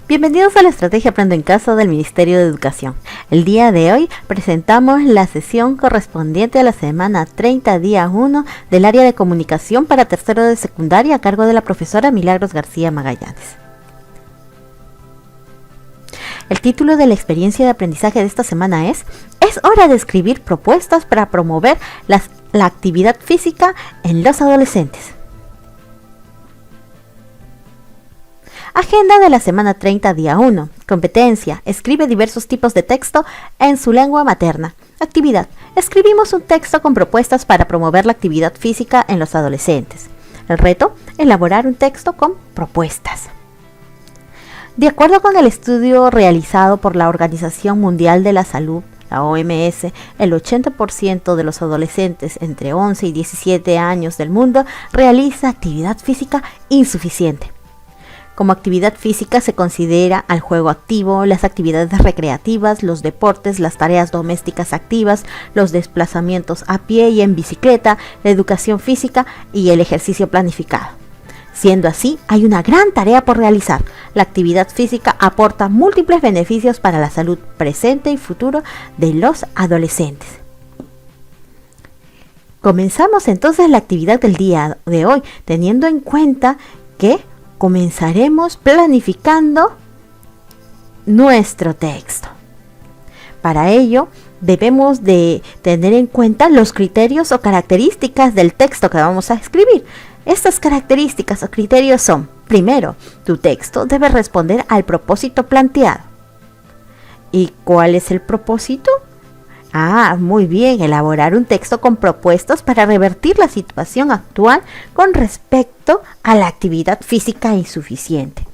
Bienvenidos a la Estrategia Aprendo en Casa del Ministerio de Educación. El día de hoy presentamos la sesión correspondiente a la semana 30, día 1 del área de comunicación para tercero de secundaria a cargo de la profesora Milagros García Magallanes. El título de la experiencia de aprendizaje de esta semana es hora de escribir propuestas para promover la actividad física en los adolescentes. Agenda de la semana 30, día 1. Competencia. Escribe diversos tipos de texto en su lengua materna. Actividad. Escribimos un texto con propuestas para promover la actividad física en los adolescentes. El reto. Elaborar un texto con propuestas. De acuerdo con el estudio realizado por la Organización Mundial de la Salud, la OMS, el 80% de los adolescentes entre 11 y 17 años del mundo realiza actividad física insuficiente. Como actividad física se considera al juego activo, las actividades recreativas, los deportes, las tareas domésticas activas, los desplazamientos a pie y en bicicleta, la educación física y el ejercicio planificado. Siendo así, hay una gran tarea por realizar. La actividad física aporta múltiples beneficios para la salud presente y futuro de los adolescentes. Comenzamos entonces la actividad del día de hoy, teniendo en cuenta que comenzaremos planificando nuestro texto. Para ello, debemos de tener en cuenta los criterios o características del texto que vamos a escribir. Estas características o criterios son: primero, tu texto debe responder al propósito planteado. ¿Y cuál es el propósito? Muy bien, elaborar un texto con propuestas para revertir la situación actual con respecto a la actividad física insuficiente.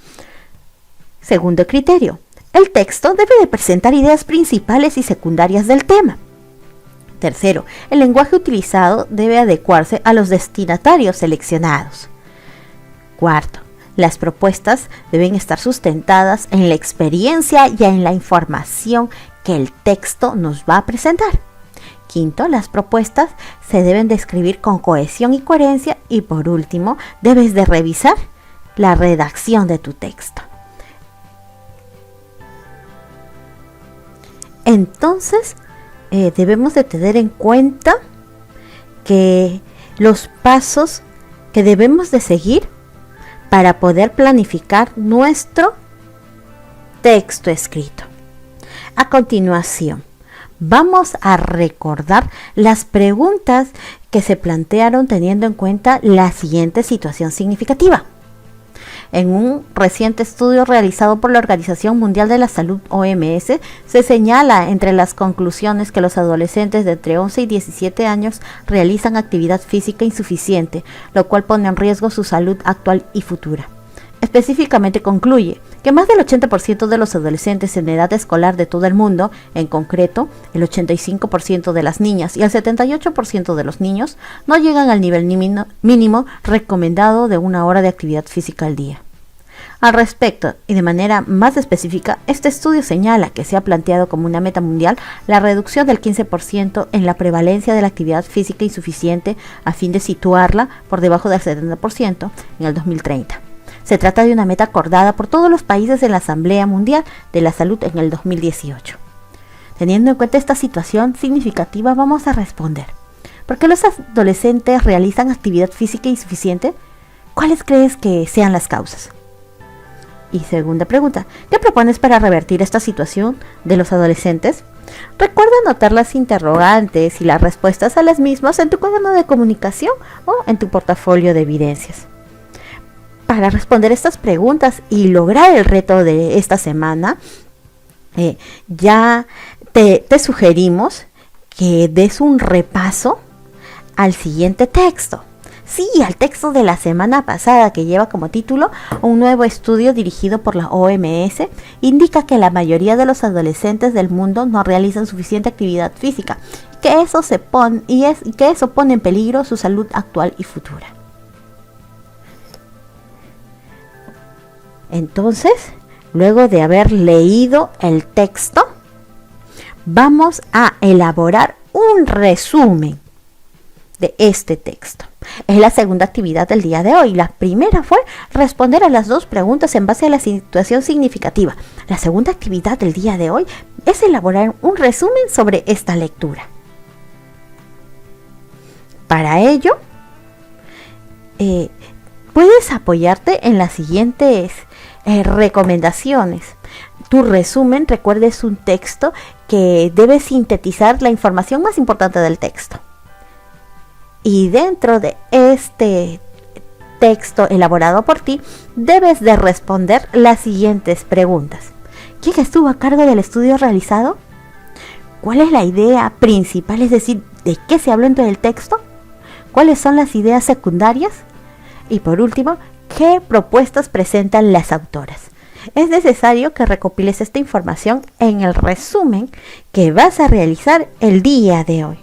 Segundo criterio, el texto debe de presentar ideas principales y secundarias del tema. Tercero, el lenguaje utilizado debe adecuarse a los destinatarios seleccionados. Cuarto, las propuestas deben estar sustentadas en la experiencia y en la información que el texto nos va a presentar. Quinto, las propuestas se deben de escribir con cohesión y coherencia. Y por último, debes de revisar la redacción de tu texto. Entonces, debemos de tener en cuenta que los pasos que debemos de seguir para poder planificar nuestro texto escrito. A continuación, vamos a recordar las preguntas que se plantearon teniendo en cuenta la siguiente situación significativa. En un reciente estudio realizado por la Organización Mundial de la Salud, OMS, se señala entre las conclusiones que los adolescentes de entre 11 y 17 años realizan actividad física insuficiente, lo cual pone en riesgo su salud actual y futura. Específicamente concluye que más del 80% de los adolescentes en edad escolar de todo el mundo, en concreto el 85% de las niñas y el 78% de los niños, no llegan al nivel mínimo recomendado de 1 hora de actividad física al día. Al respecto, y de manera más específica, este estudio señala que se ha planteado como una meta mundial la reducción del 15% en la prevalencia de la actividad física insuficiente a fin de situarla por debajo del 70% en el 2030. Se trata de una meta acordada por todos los países en la Asamblea Mundial de la Salud en el 2018. Teniendo en cuenta esta situación significativa, vamos a responder: ¿por qué los adolescentes realizan actividad física insuficiente? ¿Cuáles crees que sean las causas? Y segunda pregunta, ¿qué propones para revertir esta situación de los adolescentes? Recuerda anotar las interrogantes y las respuestas a las mismas en tu cuaderno de comunicación o en tu portafolio de evidencias. Para responder estas preguntas y lograr el reto de esta semana, ya te sugerimos que des un repaso al siguiente texto. Sí, al texto de la semana pasada, que lleva como título: un nuevo estudio dirigido por la OMS indica que la mayoría de los adolescentes del mundo no realizan suficiente actividad física, que eso pone en peligro su salud actual y futura. Entonces, luego de haber leído el texto, vamos a elaborar un resumen de este texto. Es la segunda actividad del día de hoy. La primera fue responder a las 2 preguntas en base a la situación significativa. La segunda actividad del día de hoy es elaborar un resumen sobre esta lectura. Para ello, puedes apoyarte en las siguientes recomendaciones. Tu resumen, recuerda, es un texto que debe sintetizar la información más importante del texto. Y dentro de este texto elaborado por ti, debes de responder las siguientes preguntas. ¿Quién estuvo a cargo del estudio realizado? ¿Cuál es la idea principal? Es decir, ¿de qué se habló dentro del texto? ¿Cuáles son las ideas secundarias? Y por último, ¿qué propuestas presentan las autoras? Es necesario que recopiles esta información en el resumen que vas a realizar el día de hoy.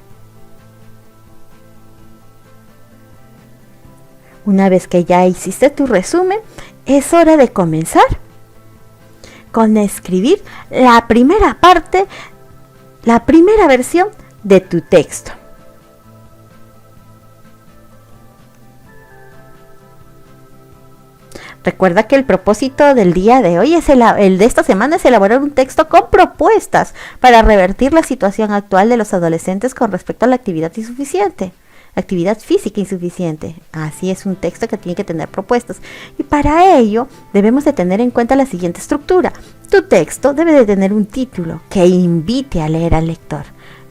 Una vez que ya hiciste tu resumen, es hora de comenzar con escribir la primera parte, la primera versión de tu texto. Recuerda que el propósito del día de hoy, el de esta semana, es elaborar un texto con propuestas para revertir la situación actual de los adolescentes con respecto a la actividad física insuficiente. Así es, un texto que tiene que tener propuestas. Y para ello debemos de tener en cuenta la siguiente estructura. Tu texto debe de tener un título que invite a leer al lector.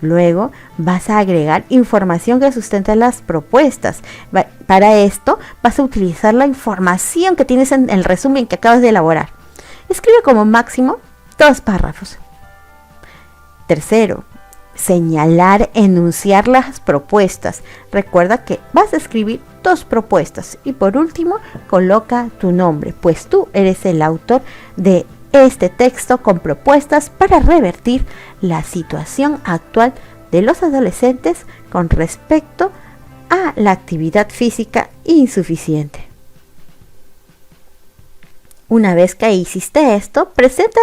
Luego vas a agregar información que sustente las propuestas. Para esto vas a utilizar la información que tienes en el resumen que acabas de elaborar. Escribe como máximo 2 párrafos. Tercero, señalar, enunciar las propuestas. Recuerda que vas a escribir 2 propuestas. Y por último, coloca tu nombre, pues tú eres el autor de este texto con propuestas para revertir la situación actual de los adolescentes con respecto a la actividad física insuficiente. Una vez que hiciste esto, presenta